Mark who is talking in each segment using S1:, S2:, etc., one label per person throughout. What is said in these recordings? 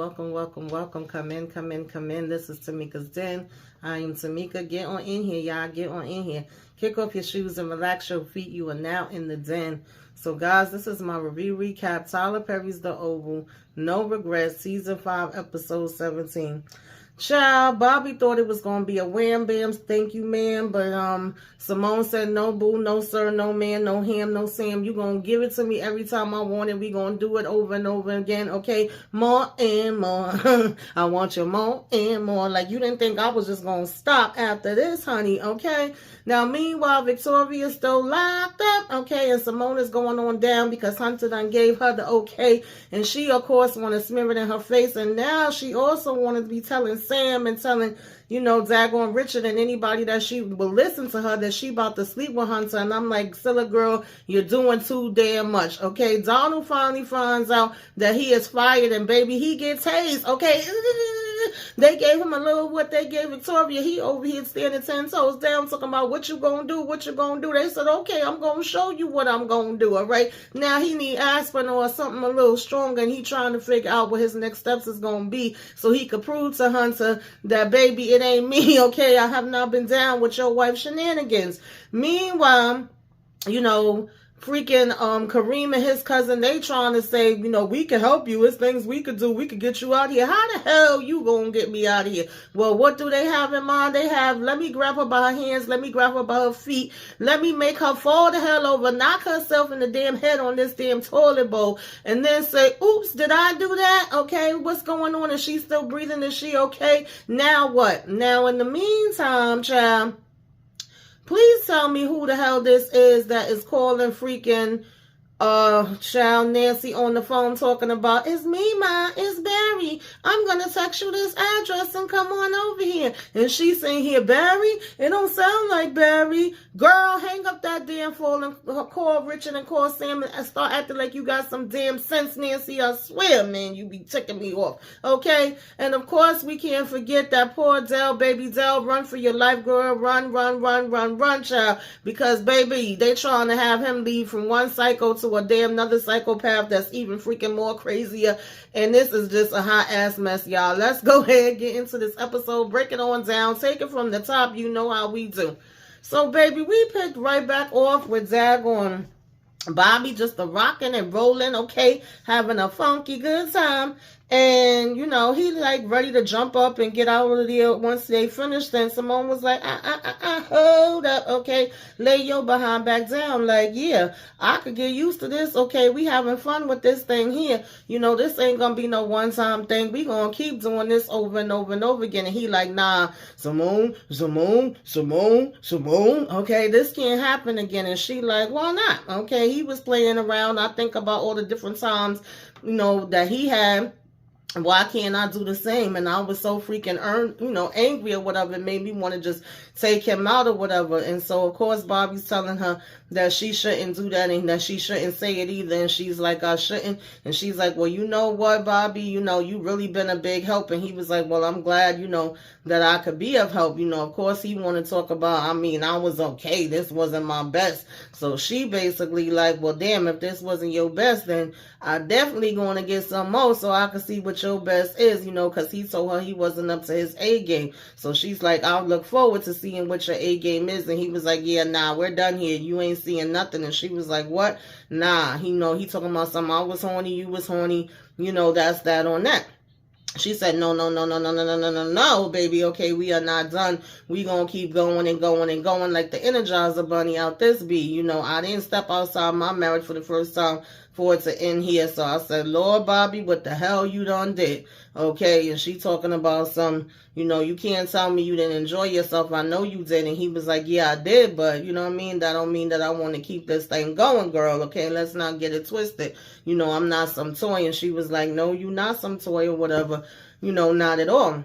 S1: welcome, welcome, welcome. Come in, come in, come in. This is Tamika's Den. I am Tamika. Get on in here, y'all. Get on in here. Kick off your shoes and relax your feet. You are now in the den. So, guys, this is my review recap. Tyler Perry's The Oval. No Regrets. Season 5, Episode 17. Child, Bobby thought it was going to be a wham bam, thank you, ma'am. But Simone said, no, boo, no, sir, no, man, no ham, no Sam. You going to give it to me every time I want it. We going to do it over and over again, okay? More and more. I want you more and more. Like, you didn't think I was just going to stop after this, honey, okay? Now, meanwhile, Victoria's still locked up, okay? And Simone is going on down because Hunter done gave her the okay. And she, of course, want to smear it in her face. And now she also wanted to be telling Sam and telling, you know, daggone Richard and anybody that she will listen to her that she about to sleep with Hunter. And I'm like, Scylla girl, you're doing too damn much, okay? Donald finally finds out that he is fired and baby, he gets hazed, okay? They gave him a little what they gave Victoria. He over here standing 10 toes down talking about what you gonna do, what you gonna do. They said, okay, I'm gonna show you what I'm gonna do, all right? Now he need aspirin or something a little stronger and he trying to figure out what his next steps is gonna be so he could prove to Hunter that, baby, it ain't me, okay? I have not been down with your wife's shenanigans. Meanwhile, you know, freaking Kareem and his cousin, they trying to say, you know, we can help you. It's things we could do. We could get you out here. How the hell you gonna get me out of here? Well, what do they have in mind? They have, let me grab her by her hands. Let me grab her by her feet. Let me make her fall the hell over, knock herself in the damn head on this damn toilet bowl, and then say, oops, did I do that? Okay, what's going on? Is she still breathing? Is she okay? Now what? Now, in the meantime, child, please tell me who the hell this is that is calling freaking child Nancy on the phone talking about, it's me, ma, it's Barry. I'm gonna text you this address and come on over here. And she's saying here, Barry? It don't sound like Barry. Girl, hang up that damn phone and call Richard and call Sam and start acting like you got some damn sense, Nancy. I swear, man, you be ticking me off. Okay? And of course, we can't forget that poor Dell, baby Dell. Run for your life, girl. Run, run, run, run, run, child. Because, baby, they trying to have him leave from one psycho to a damn another psychopath that's even freaking more crazier. And this is just a hot ass mess, y'all. Let's go ahead and get into this episode. Break it on down. Take it from the top. You know how we do. So, baby, we picked right back off with daggone Bobby just a rocking and rolling, okay, having a funky good time. And, you know, he like ready to jump up and get out of there once they finished. Then Simone was like, hold up, okay, lay your behind back down. Like, yeah, I could get used to this, okay, we having fun with this thing here. You know, this ain't gonna be no one-time thing. We gonna keep doing this over and over and over again. And he like, nah, Simone, okay, this can't happen again. And she like, why not? Okay, he was playing around. I think about all the different times, you know, that he had. Why can't I do the same? And I was so freaking angry or whatever. It made me want to just take him out or whatever. And so, of course, Bobby's telling her that she shouldn't do that and that she shouldn't say it either. And she's like, I shouldn't. And she's like, well, you know what, Bobby? You know, you really been a big help. And he was like, well, I'm glad, you know, that I could be of help. You know, of course, he wanted to talk about, I mean, I was okay. This wasn't my best. So she basically like, well, damn, if this wasn't your best, then I definitely going to get some more so I can see what your best is, you know, because he told her he wasn't up to his A game. So she's like, I'll look forward to seeing what your A game is. And he was like, yeah, nah, we're done here. You ain't seeing nothing. And she was like, what? Nah, he talking about something. I was horny, you was horny. You know, that's that on that. She said, no, baby. Okay, we are not done. We gonna keep going and going and going like the Energizer Bunny out this bee. You know, I didn't step outside my marriage for the first time for it to end here. So I said, Lord, Bobby, what the hell you done did? Okay, and she talking about some, you know, you can't tell me you didn't enjoy yourself. I know you did. And he was like, yeah, I did. But, you know what I mean? That don't mean that I want to keep this thing going, girl. Okay, let's not get it twisted. You know, I'm not some toy. And she was like, no, you not some toy or whatever. You know, not at all.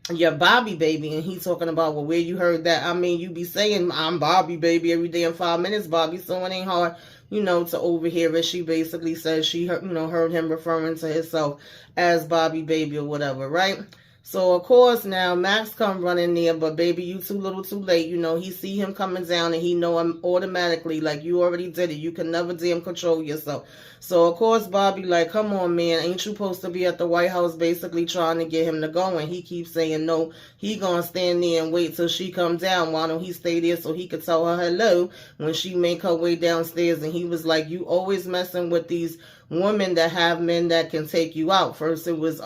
S1: You're Bobby, baby. And he talking about, well, where you heard that? I mean, you be saying I'm Bobby, baby, every day in 5 minutes, Bobby. So it ain't hard, you know, to overhear it. She basically says she heard, you know, heard him referring to himself as Bobby, baby, or whatever, right? So, of course, now Max come running there, but baby, you too little too late. He see him coming down and he know him automatically, like, you already did it. You can never damn control yourself. So, of course, Bobby like, come on, man. Ain't you supposed to be at the White House basically trying to get him to go? And he keeps saying, no, he gonna stand there and wait till she come down. Why don't he stay there so he could tell her hello when she make her way downstairs? And he was like, you always messing with these women that have men that can take you out. First it was,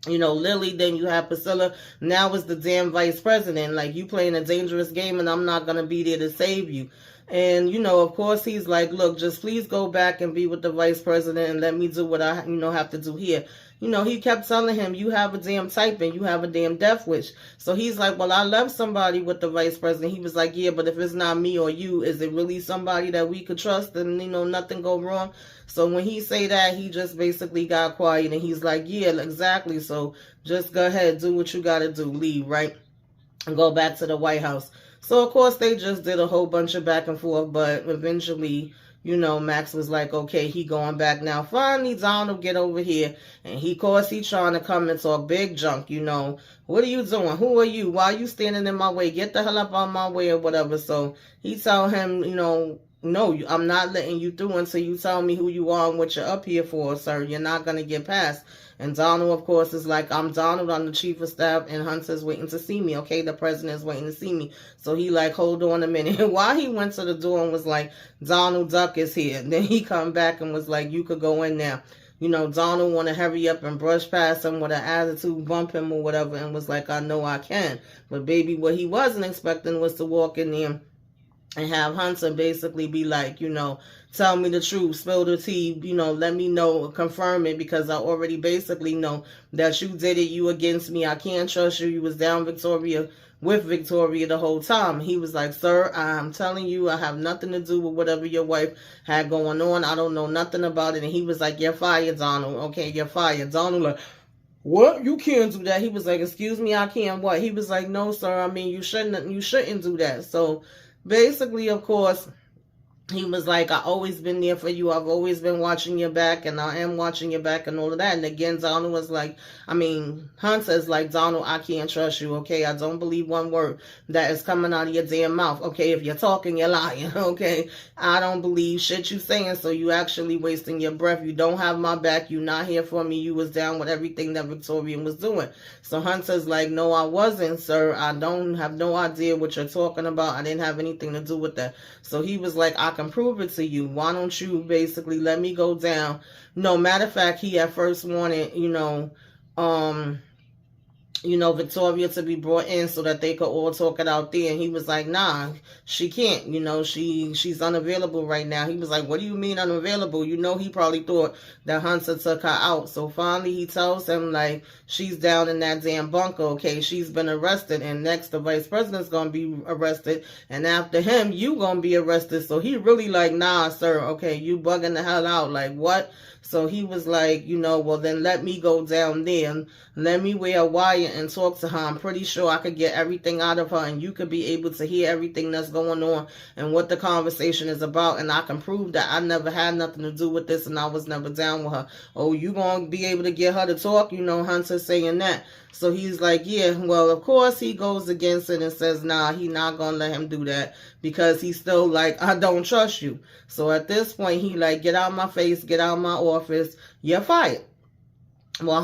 S1: Lily, then you have Priscilla. Now it's the damn vice president. Like, you playing a dangerous game and I'm not going to be there to save you. And, of course, he's like, look, just please go back and be with the vice president and let me do what I, have to do here. He kept telling him, you have a damn type and you have a damn death wish. So he's like, well, I left somebody with the vice president. He was like, yeah, but if it's not me or you, is it really somebody that we could trust and, nothing go wrong? So when he say that, he just basically got quiet and he's like, yeah, exactly. So just go ahead, do what you got to do, leave, right? And go back to the White House. So, of course, they just did a whole bunch of back and forth, but eventually, Max was like, okay, he going back now. Finally, Donald get over here, and he trying to come and talk big junk, What are you doing? Who are you? Why are you standing in my way? Get the hell up out my way or whatever. So he tell him, no, I'm not letting you through until you tell me who you are and what you're up here for, sir. You're not going to get past. And Donald, of course, is like, I'm Donald, I'm the chief of staff, and Hunter's waiting to see me, okay? The president's waiting to see me. So he like, hold on a minute. While he went to the door and was like, Donald Duck is here. And then he come back and was like, you could go in now. Donald want to hurry up and brush past him with an attitude, bump him or whatever, and was like, I know I can. But baby, what he wasn't expecting was to walk in there and have Hunter basically be like, tell me the truth, spill the tea, let me know, confirm it, because I already basically know that you did it, you against me, I can't trust you, you was down with Victoria the whole time. He was like, sir, I'm telling you, I have nothing to do with whatever your wife had going on, I don't know nothing about it. And he was like, you're fired, Donald, okay, you're fired. Donald like, what? You can't do that. He was like, excuse me, I can't what? He was like, no, sir, I mean, you shouldn't do that. So basically, of course, he was like, I've always been there for you. I've always been watching your back, and I am watching your back and all of that. And again, Donald was like, Hunter's like, Donald, I can't trust you, okay? I don't believe one word that is coming out of your damn mouth, okay? If you're talking, you're lying, okay? I don't believe shit you saying, so you actually wasting your breath. You don't have my back. You not here for me. You was down with everything that Victoria was doing. So Hunter's like, no, I wasn't, sir. I don't have no idea what you're talking about. I didn't have anything to do with that. So he was like, I can prove it to you. Why don't you basically let me go down? No, matter of fact, he at first wanted, Victoria to be brought in so that they could all talk it out there. And he was like, nah, she can't, she's unavailable right now. He was like, what do you mean unavailable? He probably thought that Hunter took her out. So finally he tells him, like, she's down in that damn bunker, okay? She's been arrested, and next the vice president's gonna be arrested, and after him, you gonna be arrested. So he really like, nah, sir, okay, you bugging the hell out, like, what? So he was like, well, then let me go down there and let me wear a wire and talk to her. I'm pretty sure I could get everything out of her, and you could be able to hear everything that's going on and what the conversation is about, and I can prove that I never had nothing to do with this and I was never down with her. Oh, you gonna be able to get her to talk? Hunter saying that. So he's like, yeah, well, of course he goes against it and says, nah, he not gonna let him do that because he's still like, I don't trust you. So at this point, he like, get out my face, get out my office, you're fired. Well,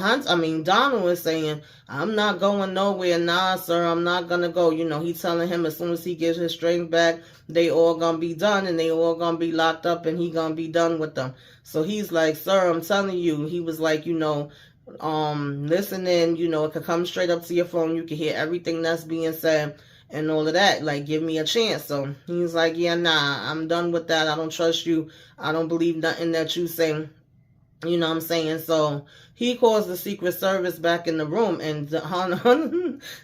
S1: Donald was saying, I'm not going nowhere. Nah, sir, I'm not going to go. He's telling him as soon as he gets his strength back, they all going to be done and they all going to be locked up and he going to be done with them. So he's like, sir, I'm telling you. He was like, listen in, it could come straight up to your phone. You can hear everything that's being said and all of that. Like, give me a chance. So he's like, yeah, nah, I'm done with that. I don't trust you. I don't believe nothing that you say. You know what I'm saying? So he calls the Secret Service back in the room, and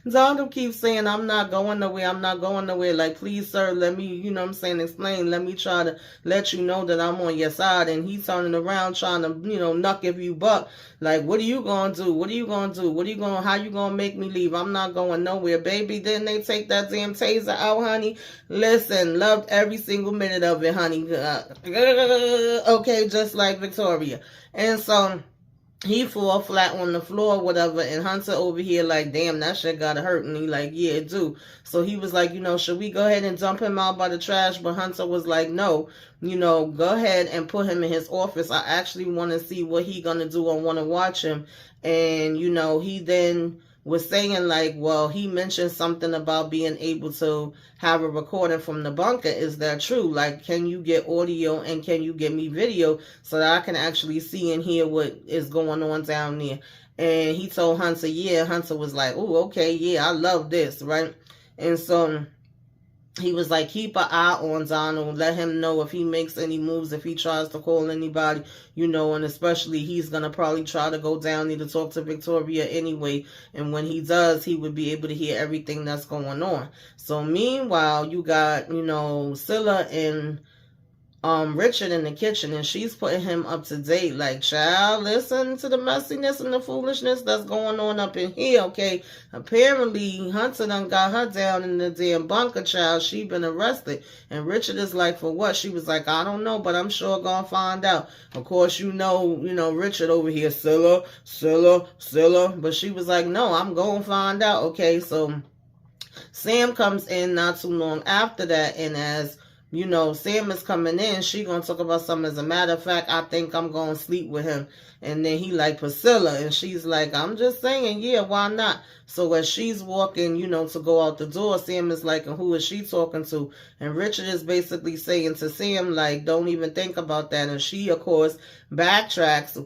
S1: Donald keeps saying, I'm not going nowhere, I'm not going nowhere. Like, please, sir, let me, explain. Let me try to let you know that I'm on your side. And he's turning around trying to, knuck if you buck. Like, what are you going to do? What are you going to do? How you going to make me leave? I'm not going nowhere, baby. Didn't they take that damn taser out, honey? Listen, loved every single minute of it, honey. Okay, just like Victoria. And so he fall flat on the floor or whatever, and Hunter over here like, damn, that shit gotta hurt. And he like, yeah, it do. So he was like, should we go ahead and dump him out by the trash? But Hunter was like, no, go ahead and put him in his office. I actually want to see what he gonna do. I want to watch him. And he then was saying like, well, he mentioned something about being able to have a recording from the bunker. Is that true? Like, can you get audio and can you get me video so that I can actually see and hear what is going on down there? And he told Hunter, yeah. Hunter was like, oh, okay, yeah, I love this, right? And so he was like, keep an eye on Donald. Let him know if he makes any moves, if he tries to call anybody, and especially he's going to probably try to go down there to talk to Victoria anyway. And when he does, he would be able to hear everything that's going on. So meanwhile, you got, Scylla and Richard in the kitchen, and she's putting him up to date. Like, child, listen to the messiness and the foolishness that's going on up in here, okay? Apparently, Hunter done got her down in the damn bunker, child. She been arrested. And Richard is like, for what? She was like, I don't know, but I'm sure gonna find out. Of course, Richard over here, Scylla. But she was like, no, I'm gonna find out, okay? So Sam comes in not too long after that, and as Sam is coming in, she gonna talk about something. As a matter of fact, I think I'm gonna sleep with him. And then he like, Priscilla, and she's like, I'm just saying, yeah, why not? So as she's walking, to go out the door, Sam is like, and who is she talking to? And Richard is basically saying to Sam, like, don't even think about that. And she, of course, backtracks,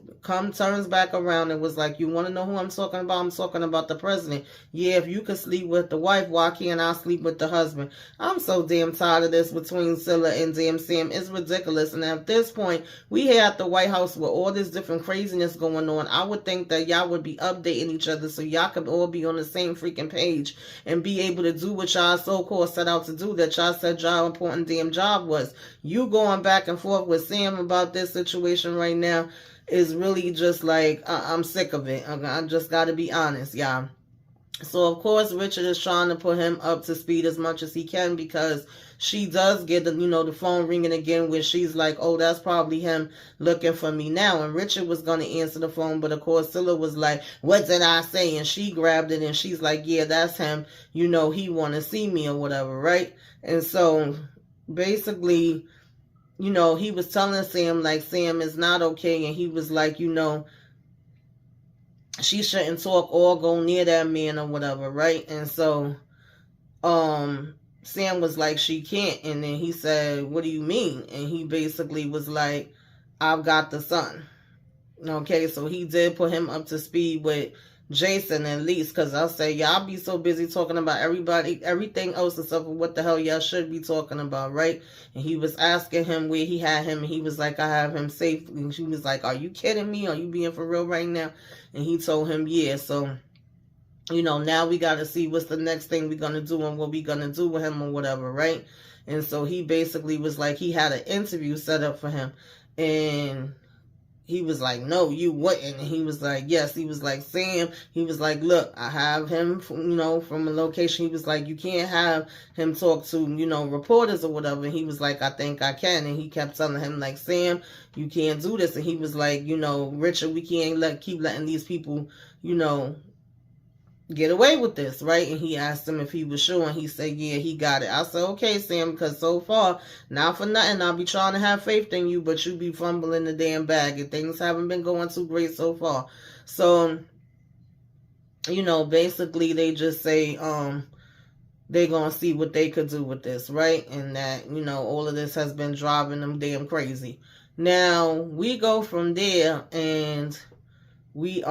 S1: turns back around and was like, you want to know who I'm talking about? I'm talking about the president. Yeah, if you could sleep with the wife, why can't I sleep with the husband? I'm so damn tired of this between Scylla and damn Sam. It's ridiculous. And at this point, we here at the White House with all this different craziness going on. I would think that y'all would be updating each other so y'all could all be on the same freaking page and be able to do what y'all so-called set out to do, that y'all said y'all important damn job was. You going back and forth with Sam about this situation right now is really just like, I'm sick of it. I just got to be honest, y'all. So, of course, Richard is trying to put him up to speed as much as he can, because she does get the phone ringing again where she's like, oh, that's probably him looking for me now. And Richard was going to answer the phone, but of course Scylla was like, what did I say? And she grabbed it and she's like, yeah, that's him. He want to see me or whatever, right? And so basically, he was telling Sam, like, Sam is not okay. And he was like, she shouldn't talk or go near that man or whatever, right? And so Sam was like, she can't. And then he said, what do you mean? And he basically was like, I've got the son. Okay, so he did put him up to speed with Jason at least, because I'll say, y'all be so busy talking about everything else except for what the hell y'all should be talking about, right? And he was asking him where he had him, and he was like, I have him safe. And she was like, are you kidding me? Are you being for real right now? And he told him, yeah. So now we got to see what's the next thing we're going to do and what we're going to do with him or whatever, right? And so he basically was like, he had an interview set up for him. And he was like, no, you wouldn't. And he was like, yes. He was like, Sam, he was like, look, I have him, from a location. He was like, you can't have him talk to, reporters or whatever. And he was like, I think I can. And he kept telling him, like, Sam, you can't do this. And he was like, Richard, we can't keep letting these people, get away with this, right? And he asked him if he was sure, and he said, yeah, he got it. I said, okay, Sam, because so far, not for nothing, I'll be trying to have faith in you, but you be fumbling the damn bag, and things haven't been going too great so far. So, basically, they just say, they're going to see what they could do with this, right? And that, all of this has been driving them damn crazy. Now, we go from there, and we,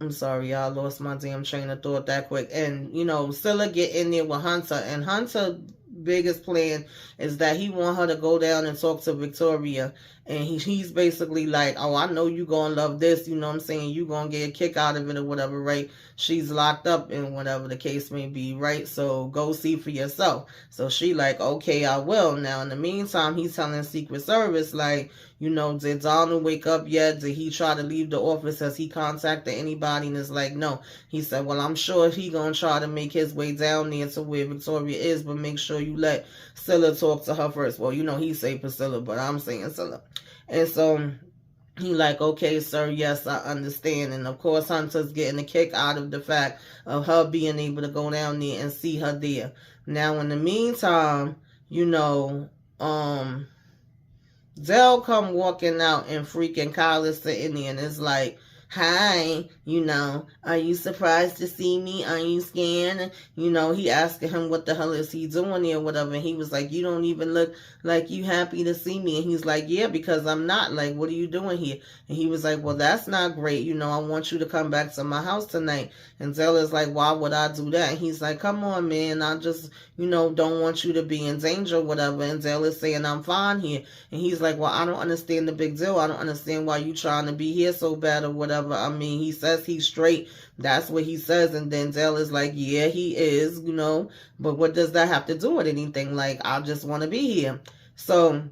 S1: I'm sorry, y'all, lost my damn train of thought that quick. And, Scylla get in there with Hunter. And Hunter's biggest plan is that he want her to go down and talk to Victoria. And he's basically like, oh, I know you gonna love this. You know what I'm saying? You gonna get a kick out of it or whatever, right? She's locked up and whatever the case may be, right? So go see for yourself. So she like, okay, I will. Now, in the meantime, he's telling Secret Service, like, did Donald wake up yet? Did he try to leave the office? Has he contacted anybody? And it's like, no. He said, well, I'm sure he gonna try to make his way down there to where Victoria is, but make sure you let Scylla talk to her first. Well, he say Priscilla, but I'm saying Scylla. And so he like, okay, sir, yes, I understand. And of course, Hunter's getting a kick out of the fact of her being able to go down there and see her there. Now, in the meantime, you know, Zell come walking out and freaking Kyle is sitting there and it's like, hi, are you surprised to see me? Are you scared? He asking him what the hell is he doing there or whatever. And he was like, you don't even look like you happy to see me. And he's like, yeah, because I'm not. Like, what are you doing here? And he was like, well, that's not great. I want you to come back to my house tonight. And Zell is like, why would I do that? And he's like, come on, man. I just, don't want you to be in danger or whatever. And Zell is saying, I'm fine here. And he's like, well, I don't understand the big deal. I don't understand why you trying to be here so bad or whatever. I mean, he says he's straight. That's what he says. And then Zell is like, yeah, he is, but what does that have to do with anything? Like, I just want to be here. So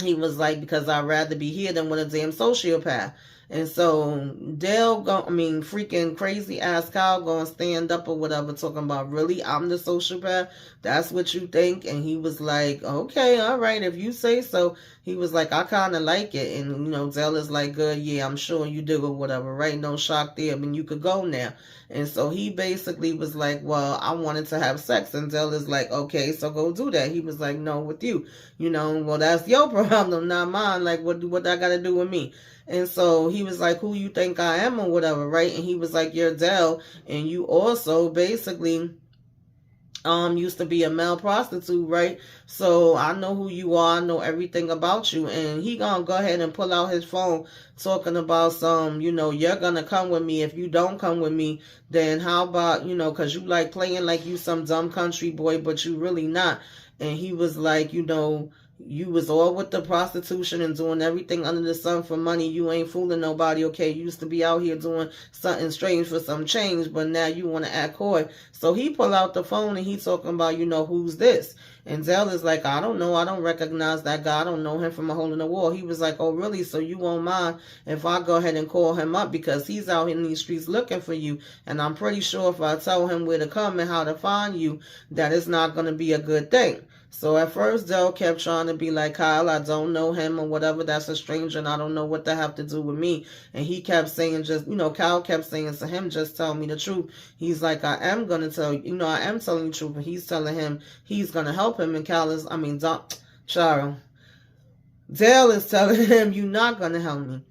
S1: he was like, because I'd rather be here than with a damn sociopath. And so freaking crazy ass Kyle gonna stand up or whatever, talking about, really, I'm the sociopath? That's what you think? And he was like, okay, all right, if you say so. He was like, I kind of like it. And, Zell is like, good, yeah, I'm sure you do or whatever, right? No shock there. I mean, you could go now. And so he basically was like, well, I wanted to have sex. And Zell is like, okay, so go do that. He was like, no, with you. Well, that's your problem, not mine. Like, what that got to do with me? And so he was like, who you think I am or whatever, right? And he was like, you're Zell. And you also basically used to be a male prostitute, right? So I know who you are. I know everything about you. And he gonna go ahead and pull out his phone talking about some, you're gonna come with me. If you don't come with me, then how about, because you like playing like you some dumb country boy, but you really not. And he was like, you was all with the prostitution and doing everything under the sun for money. You ain't fooling nobody, okay? You used to be out here doing something strange for some change, but now you want to act coy. So he pull out the phone and he talking about, who's this? And Zell is like, I don't know. I don't recognize that guy. I don't know him from a hole in the wall. He was like, oh, really? So you won't mind if I go ahead and call him up, because he's out in these streets looking for you. And I'm pretty sure if I tell him where to come and how to find you, that it's not going to be a good thing. So at first, Zell kept trying to be like, Kyle, I don't know him or whatever. That's a stranger and I don't know what that have to do with me. And he kept saying Kyle kept saying to him, just tell me the truth. He's like, I am going to tell you, I am telling you the truth. And he's telling him he's going to help him. And Kyle is, Zell is telling him, you're not going to help me.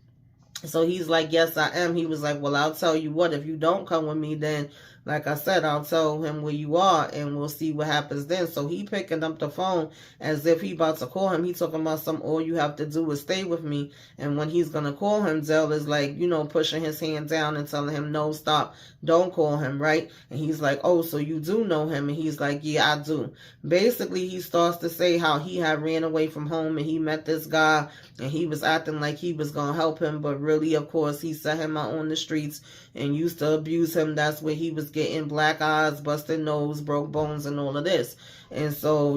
S1: So he's like, yes, I am. He was like, well, I'll tell you what, if you don't come with me, then like I said, I'll tell him where you are and we'll see what happens then. So he picking up the phone as if he about to call him. He talking about all you have to do is stay with me. And when he's going to call him, Zell is like, pushing his hand down and telling him, no, stop, don't call him, right? And he's like, oh, so you do know him? And he's like, yeah, I do. Basically, he starts to say how he had ran away from home and he met this guy and he was acting like he was going to help him. But really, of course, he set him out on the streets and used to abuse him. That's where he was getting black eyes, busted nose, broke bones, and all of this. And so,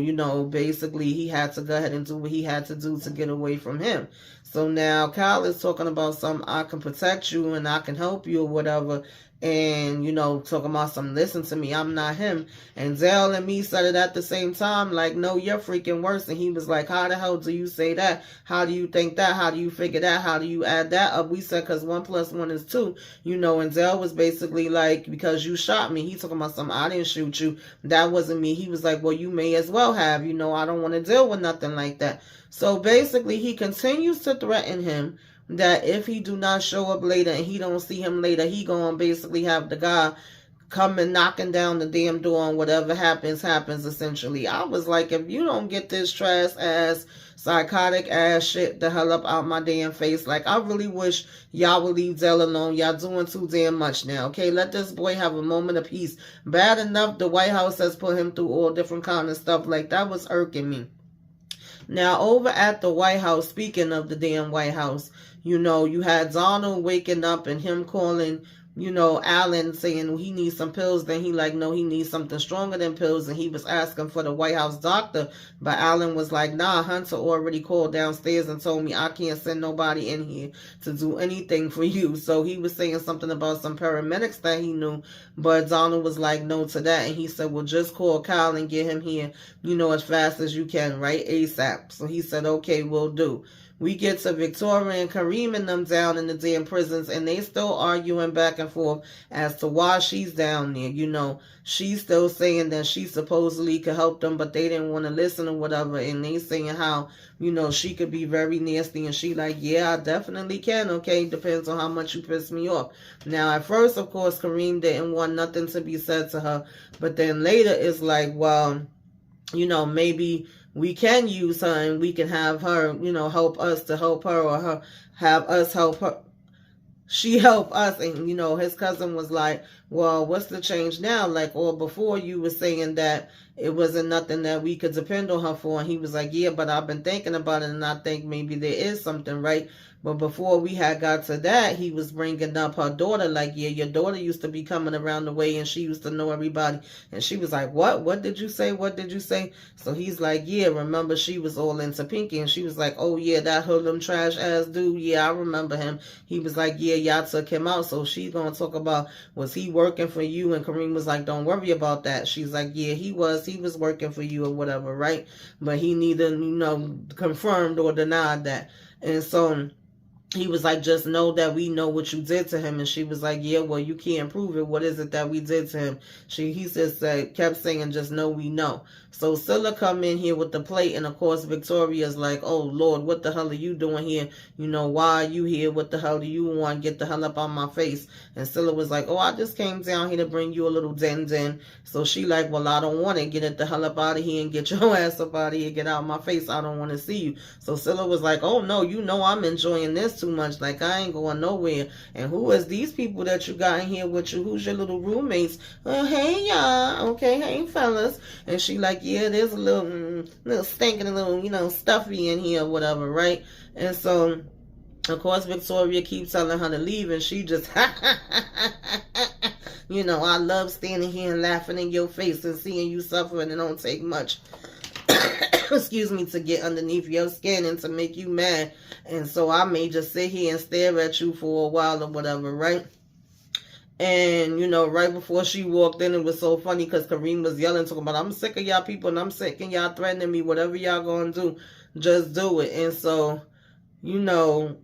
S1: basically he had to go ahead and do what he had to do to get away from him. So now Kyle is talking about I can protect you and I can help you or whatever. And, talking about listen to me, I'm not him. And Zell and me said it at the same time, like, no, you're freaking worse. And he was like, how the hell do you say that? How do you think that? How do you figure that? How do you add that up? We said, because 1 + 1 is 2, and Zell was basically like, because you shot me. He talking about I didn't shoot you. That wasn't me. He was like, well, you may as well have, I don't want to deal with nothing like that. So basically he continues to threaten him that if he do not show up later and he don't see him later, he gonna basically have the guy coming knocking down the damn door and whatever happens, essentially. I was like, if you don't get this trash ass, psychotic ass shit the hell up out my damn face, like, I really wish y'all would leave Zell alone. Y'all doing too damn much now, okay? Let this boy have a moment of peace. Bad enough the White House has put him through all different kind of stuff. Like, that was irking me. Now, over at the White House, speaking of the damn White House, you had Donald waking up and him calling, Allen saying he needs some pills. Then he like, no, he needs something stronger than pills. And he was asking for the White House doctor. But Allen was like, nah, Hunter already called downstairs and told me I can't send nobody in here to do anything for you. So he was saying something about some paramedics that he knew. But Donald was like, no to that. And he said, well, just call Kyle and get him here, as fast as you can, right? ASAP. So he said, okay, we'll do. we get to Victoria and Kareem and them down in the damn prisons, and they still arguing back and forth as to why she's down there. You know, she's still saying that she supposedly could help them, but they didn't want to listen or whatever, and they saying how, you know, she could be very nasty, and she like, yeah, I definitely can, okay, depends on how much you piss me off. Now, at first, of course, Kareem didn't want nothing to be said to her, but then later it's like, well, you know, maybe we can use her and we can have her, you know, help us to help her, or her have us help her. She helped us. And, you know, his cousin was like, well, what's the change now? Like, or before you were saying that it wasn't nothing that we could depend on her for. And he was like, yeah, but I've been thinking about it, and I think maybe there is something, right? But before we had got to that, he was bringing up her daughter, like, yeah, your daughter used to be coming around the way, and she used to know everybody. And she was like, what? What did you say? What did you say? So he's like, yeah, remember she was all into Pinky? And she was like, oh, yeah, that hoodlum trash ass dude. Yeah, I remember him. He was like, yeah, y'all took him out. So she's going to talk about, was he working for you? And Kareem was like, don't worry about that. She's like, yeah, he was working for you or whatever, right? But he neither, you know, confirmed or denied that. And so he was like, just know that we know what you did to him. And she was like, yeah, well, you can't prove it. What is it that we did to him? He just kept saying, just know we know. So Scylla come in here with the plate, and of course Victoria's like, oh Lord, what the hell are you doing here? You know, why are you here? What the hell do you want? Get the hell up on my face. And Scylla was like, oh, I just came down here to bring you a little din. So she like, well, I don't want it. Get it the hell up out of here and get your ass up out of here. Get out of my face. I don't want to see you. So Scylla was like, oh no, you know I'm enjoying this too much. Like, I ain't going nowhere. And who is these people that you got in here with you? Who's your little roommates? Hey y'all. Okay, hey fellas. And she like, yeah, there's a little stinking, a little, you know, stuffy in here or whatever, right? And so of course Victoria keeps telling her to leave, and she just you know, I love standing here and laughing in your face and seeing you suffer, and it don't take much excuse me, to get underneath your skin and to make you mad. And so I may just sit here and stare at you for a while or whatever, right? And, you know, right before she walked in, it was so funny because Kareem was yelling, talking about, I'm sick of y'all people, and I'm sick of y'all threatening me. Whatever y'all gonna do, just do it. And so, you know,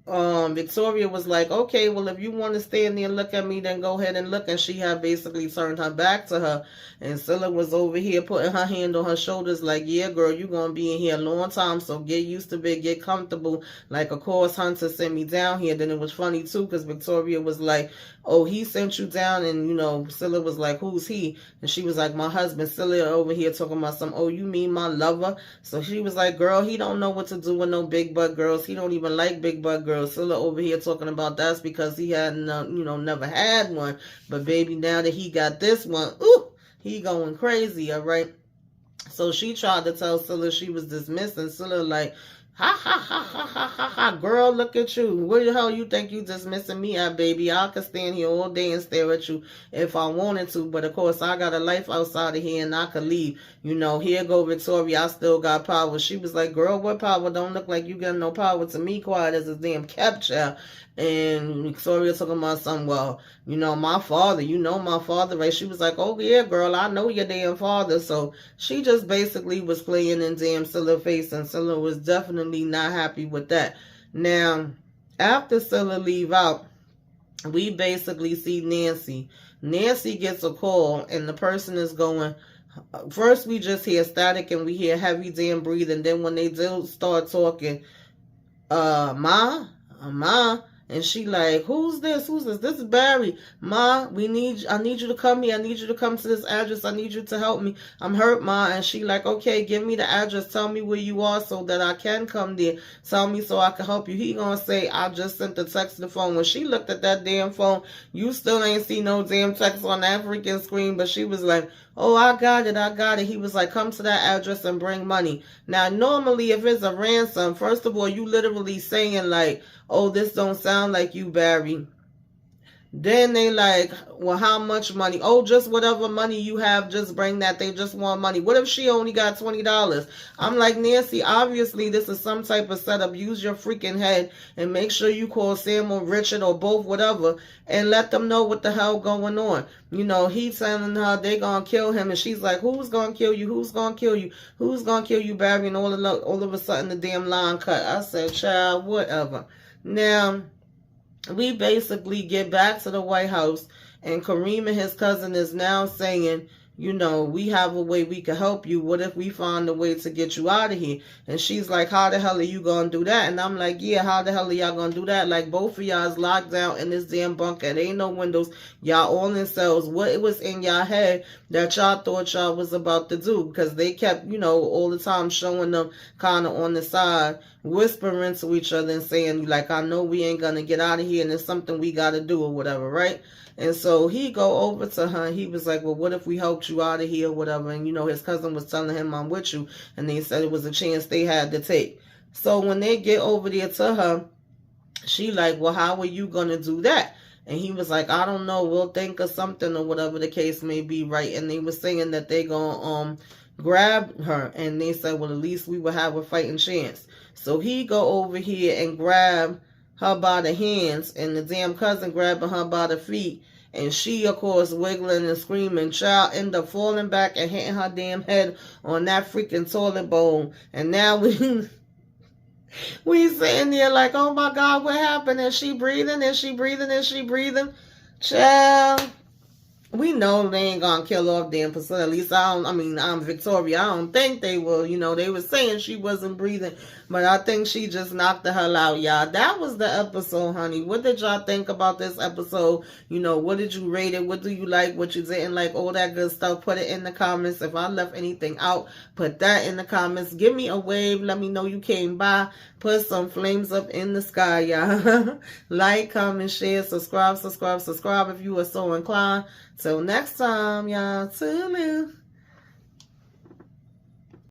S1: Victoria was like, okay, well, if you want to stand there and look at me, then go ahead and look. And she had basically turned her back to her. And Scylla was over here putting her hand on her shoulders like, yeah, girl, you're going to be in here a long time, so get used to it, get comfortable. Like, of course, Hunter sent me down here. Then it was funny, too, because Victoria was like, oh, he sent you down. And, you know, Scylla was like, who's he? And she was like, my husband. Scylla over here talking about some, oh, you mean my lover? So she was like, girl, he don't know what to do with no big butt girls. He don't even like big butt girls. Scylla over here talking about that's because he hadn't, you know, never had one. But baby, now that he got this one, ooh, he going crazy, all right? So she tried to tell Scylla she was dismissed, and Scylla like, ha, ha, ha, ha, ha, ha, ha, girl, look at you. What the hell you think you dismissing me at, baby? I could stand here all day and stare at you if I wanted to, but of course I got a life outside of here and I could leave. You know, here go Victoria, I still got power. She was like, girl, what power? Don't look like you got no power to me, quiet as a damn capture. And Victoria talking about something, well, you know, my father, you know my father, right? She was like, oh yeah, girl, I know your damn father. So she just basically was playing in damn Scylla's face, and Scylla was definitely not happy with that. Now, after Scylla leave out, we basically see Nancy. Nancy gets a call, and the person is going, first we just hear static and we hear heavy damn breathing. Then when they do start talking, Ma. And she like, who's this? Who's this? This is Barry. Ma, I need you to come here. I need you to come to this address. I need you to help me. I'm hurt, Ma. And she like, okay, give me the address. Tell me where you are so that I can come there. Tell me so I can help you. He gonna say, I just sent the text to the phone. When she looked at that damn phone, you still ain't see no damn text on that freaking screen. But she was like, oh, I got it. He was like, come to that address and bring money. Now, normally, if it's a ransom, first of all, you literally saying like, oh, this don't sound like you, Barry. Then they like, well, how much money? Oh, just whatever money you have, just bring that. They just want money. What if she only got $20? I'm like, Nancy, obviously this is some type of setup. Use your freaking head and make sure you call Sam or Richard or both, whatever, and let them know what the hell going on. You know, he's telling her they gonna kill him, and she's like, who's gonna kill you? Who's gonna kill you? Who's gonna kill you, Barry? And all of a sudden the damn line cut. I said, child, whatever. Now, we basically get back to the White House, and Kareem and his cousin is now saying, you know, we have a way we can help you. What if we find a way to get you out of here? And she's like, how the hell are you going to do that? And I'm like, yeah, how the hell are y'all going to do that? Like, both of y'all is locked down in this damn bunker. There ain't no windows. Y'all all in cells. What was in y'all head that y'all thought y'all was about to do? Because they kept, you know, all the time showing them kind of on the side, whispering to each other and saying, like, I know we ain't going to get out of here and it's something we got to do or whatever, right? And so he go over to her and he was like, well, what if we helped you out of here or whatever? And, you know, his cousin was telling him, I'm with you. And they said it was a chance they had to take. So when they get over there to her, she like, well, how are you going to do that? And he was like, I don't know. We'll think of something or whatever the case may be, right? And they were saying that they going to grab her. And they said, well, at least we will have a fighting chance. So he go over here and grab her by the hands, and the damn cousin grabbing her by the feet, and she, of course, wiggling and screaming. Child end up falling back and hitting her damn head on that freaking toilet bowl. And now we sitting there like, oh my God, what happened? Is she breathing? Is she breathing? Is she breathing? Child, we know they ain't gonna kill off damn Priscilla. At least I'm Victoria. I don't think they will. You know, they were saying she wasn't breathing, but I think she just knocked the hell out, y'all. That was the episode, honey. What did y'all think about this episode? You know, what did you rate it? What do you like? What you didn't like? All that good stuff. Put it in the comments. If I left anything out, put that in the comments. Give me a wave. Let me know you came by. Put some flames up in the sky, y'all. Like, comment, share, subscribe if you are so inclined. Till next time, y'all. Toodaloo.